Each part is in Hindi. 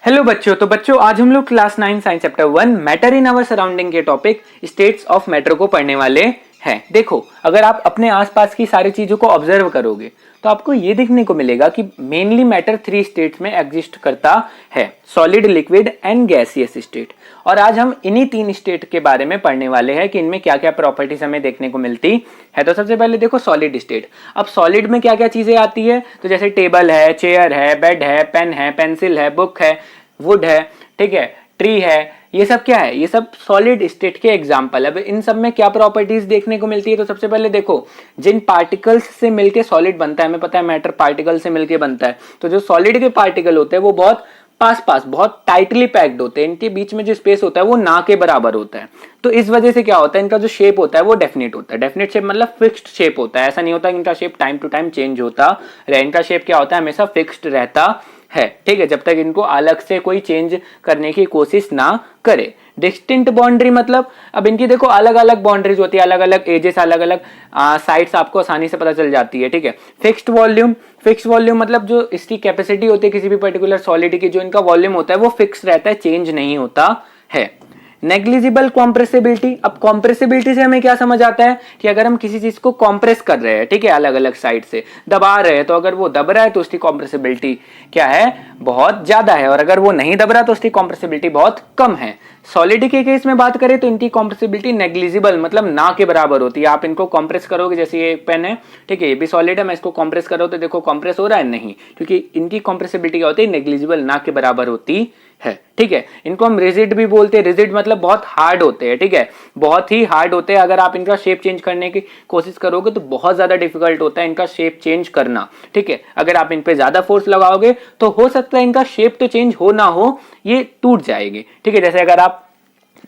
हेलो बच्चों। तो बच्चों आज हम लोग class 9 science chapter 1 matter in our surrounding के टॉपिक स्टेट्स ऑफ मैटर को पढ़ने वाले हैं। देखो, अगर आप अपने आसपास की सारी चीजों को ऑब्जर्व करोगे तो आपको ये देखने को मिलेगा कि मेनली मैटर 3 स्टेट्स में एग्जिस्ट करता है, solid, liquid and gaseous state. और आज हम इन्हीं 3 स्टेट के बारे में पढ़ने वाले हैं कि इनमें क्या क्या प्रॉपर्टीज हमें देखने को मिलती है। तो सबसे पहले देखो सॉलिड स्टेट। अब सॉलिड में क्या क्या चीजें आती है, तो जैसे टेबल है, चेयर है, बेड है, पेन है, पेंसिल है, बुक है, वुड है, ठीक है, ट्री है, ये सब क्या है, ये सब सॉलिड स्टेट के एग्जांपल है। अब इन सब में क्या प्रॉपर्टीज देखने को मिलती है, तो सबसे पहले देखो जिन पार्टिकल्स से मिलके सॉलिड बनता है, हमें पता है मैटर पार्टिकल से मिलके बनता है, तो जो सॉलिड के पार्टिकल होते हैं वो बहुत पास बहुत टाइटली पैक्ड होते हैं, इनके बीच में जो स्पेस होता है वो ना के बराबर होता है। तो इस वजह से क्या होता है, इनका जो शेप होता है वो डेफिनेट होता है। डेफिनेट शेप मतलब फिक्स्ड शेप होता है, ऐसा नहीं होता कि इनका shape time to time change होता रहे। इनका शेप क्या होता है, हमेशा फिक्स्ड रहता है, ठीक है, जब तक इनको अलग से कोई चेंज करने की कोशिश ना करे। डिस्टिंक्ट बाउंड्री मतलब अब इनकी देखो अलग अलग बाउंड्रीज होती है, अलग अलग एजेस, अलग अलग साइड्स आपको आसानी से पता चल जाती है, ठीक है। फिक्स्ड वॉल्यूम मतलब जो इसकी कैपेसिटी होती है किसी भी पर्टिकुलर सॉलिड की, जो इनका वॉल्यूम होता है वो फिक्स रहता है, चेंज नहीं होता है। Negligible compressibility. अब कॉम्प्रेसिबिलिटी से हमें क्या समझ आता है कि अगर हम किसी चीज को कॉम्प्रेस कर रहे हैं, ठीक है, अलग अलग साइड से दबा रहे हैं, तो अगर वो दब रहा है तो उसकी कॉम्प्रेसिबिलिटी क्या है, बहुत ज्यादा है, और अगर वो नहीं दब रहा तो उसकी कॉम्प्रेसिबिलिटी बहुत कम है। सॉलिड के केस में बात करें तो इनकी कॉम्प्रेसिबिलिटी नेग्लिजिबल मतलब ना के बराबर होती है। आप इनको कॉम्प्रेस करोगे, जैसे ये पेन है, ठीक है, ये भी सॉलिड है, मैं इसको कॉम्प्रेस करो तो देखो कॉम्प्रेस हो रहा है, नहीं, क्योंकि इनकी कॉम्प्रेसिबिलिटी क्या होती है, नेग्लिजिबल, ना के बराबर होती है, ठीक है। इनको हम रिजिड भी बोलते हैं। रिजिड मतलब बहुत हार्ड होते हैं, ठीक है, बहुत ही हार्ड होते हैं। अगर आप इनका शेप चेंज करने की कोशिश करोगे तो बहुत ज्यादा डिफिकल्ट होता है इनका शेप चेंज करना, ठीक है। अगर आप इन पे ज्यादा फोर्स लगाओगे तो हो सकता है इनका शेप तो चेंज हो ना हो, ये टूट जाएगी, ठीक है। जैसे अगर आप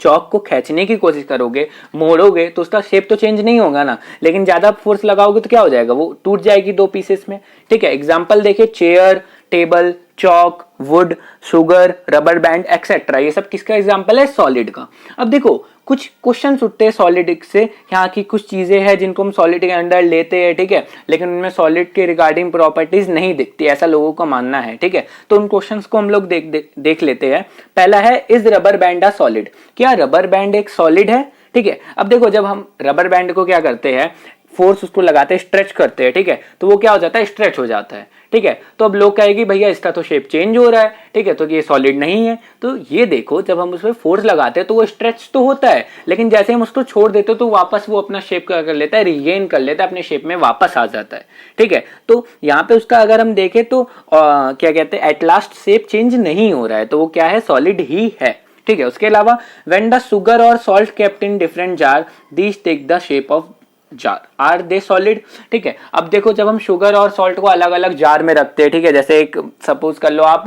चौक को खींचने की कोशिश करोगे, मोड़ोगे, तो उसका शेप तो चेंज नहीं होगा ना, लेकिन ज्यादा फोर्स लगाओगे तो क्या हो जाएगा, वो टूट जाएगी 2 पीसेस में, ठीक है। एग्जांपल देखिए, chair, table, Chowk, would, sugar, rubber band etcetera, ये सब किसका एग्जांपल है, सॉलिड का। अब देखो कुछ क्वेश्चंस उठते हैं सॉलिड से, यहाँ की कुछ चीजें हैं जिनको हम सॉलिड के अंडर लेते हैं, ठीक है, लेकिन उनमें सॉलिड के रिगार्डिंग प्रॉपर्टीज नहीं दिखती, ऐसा लोगों का मानना है, ठीक है। तो उन क्वेश्चंस को हम लोग देख लेते हैं। पहला है, is rubber band a solid, क्या रबर बैंड एक सॉलिड है, ठीक है। अब देखो जब हम रबर बैंड को क्या करते हैं, फोर्स उसको लगाते हैं, स्ट्रेच करते हैं, ठीक है, तो वो क्या हो जाता है, स्ट्रेच हो जाता है, ठीक है। तो अब लोग कहेंगे भैया इसका तो शेप चेंज हो रहा है, ठीक है, तो ये सॉलिड नहीं है। तो ये देखो जब हम उसमें फोर्स लगाते हैं तो वो स्ट्रेच तो होता है, लेकिन जैसे हम उसको छोड़ देते हो तो वापस वो अपना शेप कर लेता है, रिगेन कर लेता है, अपने शेप में वापस आ जाता है, ठीक है। तो यहाँ पे उसका अगर हम देखें तो क्या कहते हैं, एट लास्ट शेप चेंज नहीं हो रहा है, तो वो क्या है, सॉलिड ही है, ठीक है। उसके अलावा व्हेन द शुगर और salt kept in different jar these take the shape of jar, are they solid, ठीक है। अब देखो जब हम शुगर और सॉल्ट को अलग अलग जार में रखते हैं, ठीक है, जैसे एक सपोज कर लो आप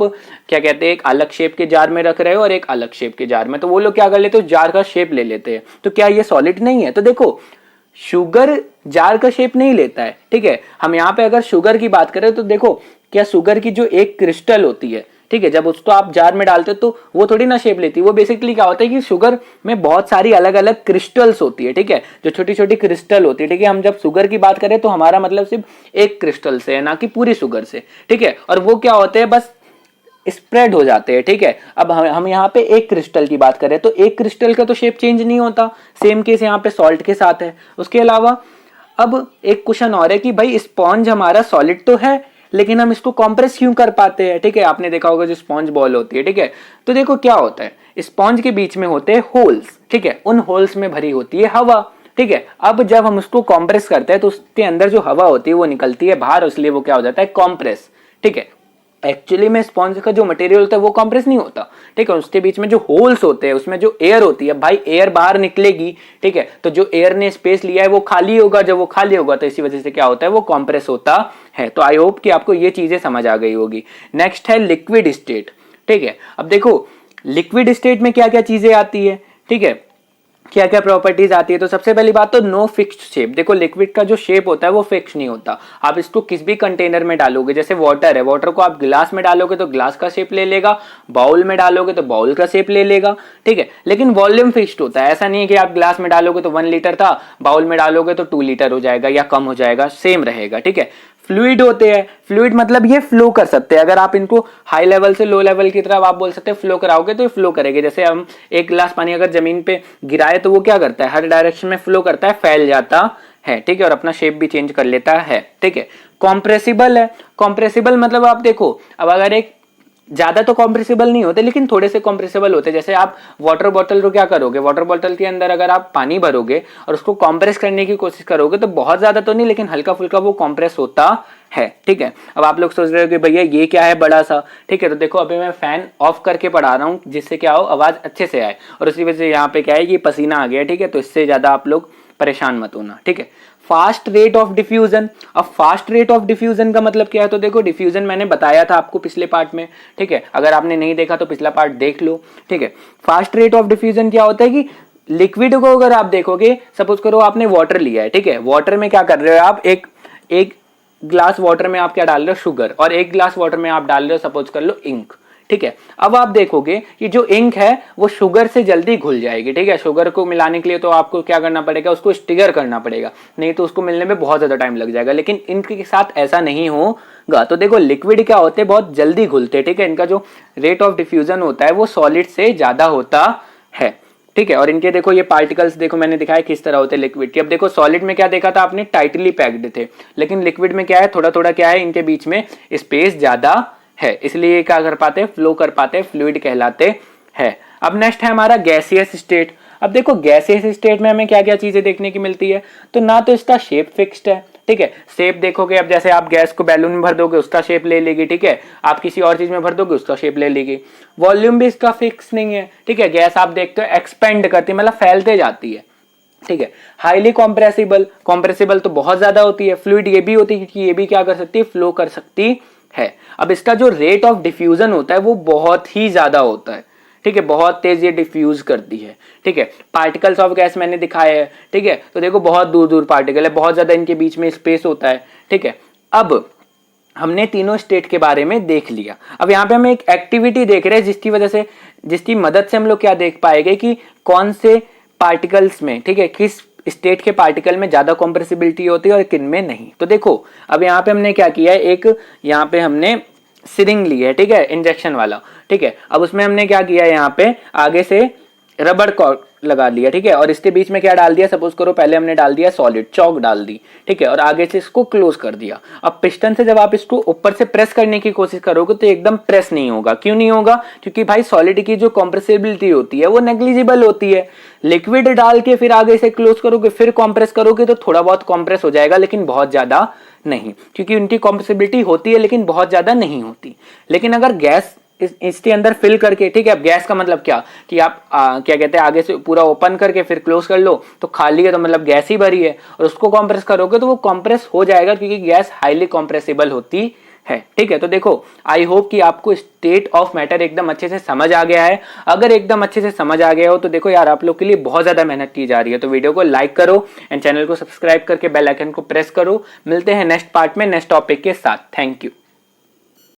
क्या कहते हैं, एक अलग शेप के जार में रख रहे हो और एक अलग शेप के जार में, तो वो लोग क्या कर लेते हैं, जार का शेप ले लेते हैं, तो क्या ये सॉलिड नहीं है। तो देखो शुगर जार का शेप नहीं लेता है, ठीक है। हम यहाँ पे अगर शुगर की बात करें तो देखो क्या शुगर की जो एक क्रिस्टल होती है, ठीक है, जब उसको आप जार में डालते हो तो वो थोड़ी ना शेप लेती है, वो बेसिकली क्या होता है कि शुगर में बहुत सारी अलग अलग क्रिस्टल्स होती है, ठीक है, जो छोटी छोटी क्रिस्टल होती है, ठीक है। हम जब शुगर की बात करें तो हमारा मतलब सिर्फ एक क्रिस्टल से है, ना कि पूरी शुगर से, ठीक है, और वो क्या होते हैं, बस स्प्रेड हो जाते हैं, ठीक है। अब हम यहाँ पे एक क्रिस्टल की बात करें तो एक क्रिस्टल का तो शेप चेंज नहीं होता, सेम केस यहाँ पे सॉल्ट के साथ है। उसके अलावा अब एक क्वेश्चन और है कि भाई स्पॉन्ज हमारा सॉलिड तो है, लेकिन हम इसको कॉम्प्रेस क्यों कर पाते हैं, ठीक है। आपने देखा होगा जो स्पॉन्ज बॉल होती है, ठीक है, तो देखो क्या होता है, स्पॉन्ज के बीच में होते हैं होल्स, ठीक है, उन होल्स में भरी होती है हवा, ठीक है। अब जब हम उसको कॉम्प्रेस करते हैं तो उसके अंदर जो हवा होती है वो निकलती है बाहर, इसलिए वो क्या हो जाता है, कॉम्प्रेस, ठीक है। एक्चुअली में स्पॉन्ज का जो मटेरियल होता है वो कॉम्प्रेस नहीं होता, ठीक है, उसके बीच में जो होल्स होते हैं उसमें जो एयर होती है, भाई एयर बाहर निकलेगी, ठीक है, तो जो एयर ने स्पेस लिया है वो खाली होगा, जब वो खाली होगा तो इसी वजह से क्या होता है, वो कॉम्प्रेस होता है। तो आई होप कि आपको ये चीजें समझ आ गई होगी। नेक्स्ट है लिक्विड स्टेट, ठीक है। अब देखो लिक्विड स्टेट में क्या क्या चीजें आती है, ठीक है, क्या क्या प्रॉपर्टीज आती है। तो सबसे पहली बात तो नो फिक्स्ड शेप। देखो लिक्विड का जो शेप होता है वो फिक्स नहीं होता, आप इसको किस भी कंटेनर में डालोगे, जैसे वाटर है, वाटर को आप गिलास में डालोगे तो ग्लास का शेप ले लेगा, बाउल में डालोगे तो बाउल का शेप ले लेगा, ठीक है, लेकिन वॉल्यूम फिक्स्ड होता है। ऐसा नहीं है कि आप ग्लास में डालोगे तो 1 लीटर था, बाउल में डालोगे तो 2 लीटर हो जाएगा या कम हो जाएगा, सेम रहेगा, ठीक है। फ्लूइड होते हैं, फ्लूइड मतलब ये फ्लो कर सकते हैं। अगर आप इनको हाई लेवल से लो लेवल की तरफ आप बोल सकते हैं फ्लो कराओगे तो ये फ्लो करेंगे। जैसे हम एक गिलास पानी अगर जमीन पे गिराए तो वो क्या करता है, हर डायरेक्शन में फ्लो करता है, फैल जाता है, ठीक है, और अपना शेप भी चेंज कर लेता है, ठीक है। कॉम्प्रेसिबल है, कॉम्प्रेसिबल मतलब आप देखो, अब अगर एक ज्यादा तो कॉम्प्रेसिबल नहीं होते लेकिन थोड़े से कॉम्प्रेसिबल होते। जैसे आप वाटर बॉटल को क्या करोगे, वाटर बॉटल के अंदर अगर आप पानी भरोगे और उसको कॉम्प्रेस करने की कोशिश करोगे तो बहुत ज्यादा तो नहीं लेकिन हल्का फुल्का वो कॉम्प्रेस होता है, ठीक है। अब आप लोग सोच रहे हो कि भैया ये क्या है बड़ा सा, ठीक है, तो देखो अभी मैं फैन ऑफ करके पढ़ा रहा हूँ जिससे क्या हो, आवाज अच्छे से आए, और उसी वजह से यहाँ पे क्या है कि पसीना आ गया, ठीक है, तो इससे ज्यादा आप लोग परेशान मत होना, ठीक है। फास्ट रेट ऑफ डिफ्यूजन, अब फास्ट रेट ऑफ डिफ्यूजन का मतलब क्या है, तो देखो डिफ्यूजन मैंने बताया था आपको पिछले पार्ट में, ठीक है, अगर आपने नहीं देखा तो पिछला पार्ट देख लो, ठीक है। फास्ट रेट ऑफ डिफ्यूजन क्या होता है कि लिक्विड को अगर आप देखोगे, सपोज करो आपने वाटर लिया है, ठीक है, वाटर में क्या कर रहे हो आप, एक ग्लास वाटर में आप क्या डाल रहे हो, शुगर, और एक ग्लास वाटर में आप डाल रहे हो सपोज कर लो इंक, ठीक है। अब आप देखोगे कि जो इंक है वो शुगर से जल्दी घुल जाएगी, ठीक है। शुगर को मिलाने के लिए तो आपको क्या करना पड़ेगा, उसको स्टिगर करना पड़ेगा, नहीं तो उसको मिलने में बहुत ज्यादा टाइम लग जाएगा, लेकिन इंक के साथ ऐसा नहीं होगा। तो देखो लिक्विड क्या होते हैं, बहुत जल्दी घुलते हैं, ठीक है, इनका जो रेट ऑफ डिफ्यूजन होता है वो सॉलिड से ज्यादा होता है, ठीक है। और इनके देखो ये पार्टिकल्स देखो मैंने दिखाया किस तरह होते हैं लिक्विड के। अब देखो सॉलिड में क्या देखा था आपने, टाइटली पैक्ड थे, लेकिन लिक्विड में क्या है, थोड़ा थोड़ा क्या है, इनके बीच में स्पेस ज्यादा है, इसलिए क्या कर पाते हैं, फ्लो कर पाते हैं, फ्लूइड कहलाते हैं। अब नेक्स्ट है हमारा गैसियस स्टेट। अब देखो गैसियस स्टेट में हमें क्या क्या चीजें देखने की मिलती है, तो ना तो इसका शेप फिक्स्ड है, ठीक है, शेप देखोगे, अब जैसे आप गैस को बैलून में भर दोगे उसका शेप ले लेगी, ठीक है, आप किसी और चीज में भर दोगे उसका शेप ले लेगी। वॉल्यूम भी इसका फिक्स नहीं है, ठीक है, गैस आप देखते हो एक्सपेंड करती है, मतलब फैलते जाती है, ठीक है। हाईली कॉम्प्रेसिबल, कॉम्प्रेसिबल तो बहुत ज्यादा होती है। फ्लूइड ये भी होती है क्योंकि ये भी क्या कर सकती है, फ्लो कर सकती है। अब इसका जो रेट ऑफ डिफ्यूजन होता है वो बहुत ही ज्यादा होता है, ठीक है, बहुत तेज ये डिफ्यूज करती है, ठीक है। पार्टिकल्स ऑफ गैस मैंने दिखाया है, ठीक है, तो देखो बहुत दूर दूर पार्टिकल है, बहुत ज्यादा इनके बीच में स्पेस होता है, ठीक है। अब हमने तीनों स्टेट के बारे में देख लिया। अब यहाँ पे हम एक एक्टिविटी देख रहे हैं जिसकी वजह से, जिसकी मदद से हम लोग क्या देख पाएंगे कि कौन से पार्टिकल्स में, ठीक है, किस स्टेट के पार्टिकल में ज्यादा कॉम्प्रेसिबिलिटी होती है और किन में नहीं। तो देखो अब यहाँ पे हमने क्या किया है, एक यहाँ पे हमने सिरिंज ली है, ठीक है, इंजेक्शन वाला, ठीक है। अब उसमें हमने क्या किया है, यहाँ पे आगे से रबड़ कॉर्क लगा लिया, ठीक है, और इसके बीच में क्या डाल दिया, सपोज करो पहले हमने डाल दिया सॉलिड चौक डाल दी, ठीक है, और आगे से इसको क्लोज कर दिया। अब पिस्टन से जब आप इसको ऊपर से प्रेस करने की कोशिश करोगे तो एकदम प्रेस नहीं होगा। क्यों नहीं होगा, क्योंकि भाई सॉलिड की जो कॉम्प्रेसिबिलिटी होती है वो नेग्लिजिबल होती है। लिक्विड डाल के फिर आगे से क्लोज करोगे फिर कॉम्प्रेस करोगे तो थोड़ा बहुत कॉम्प्रेस हो जाएगा लेकिन बहुत ज्यादा नहीं, क्योंकि उनकी कॉम्प्रेसिबिलिटी होती है लेकिन बहुत ज्यादा नहीं होती। लेकिन अगर गैस इसके अंदर फिल करके, ठीक है, अब गैस का मतलब क्या कि आप क्या कहते हैं, आगे से पूरा ओपन करके फिर क्लोज कर लो तो खाली है, तो मतलब गैस ही भरी है, और उसको कंप्रेस करोगे तो वो कंप्रेस हो जाएगा क्योंकि गैस हाईली कंप्रेसिबल होती है, ठीक है। तो देखो आई होप कि आपको स्टेट ऑफ मैटर एकदम अच्छे से समझ आ गया है। अगर एकदम अच्छे से समझ आ गया हो तो देखो यार आप लोग के लिए बहुत ज्यादा मेहनत की जा रही है, तो वीडियो को लाइक करो एंड चैनल को सब्सक्राइब करके बेल आइकन को प्रेस करो। मिलते हैं नेक्स्ट पार्ट में नेक्स्ट टॉपिक के साथ। Thank you.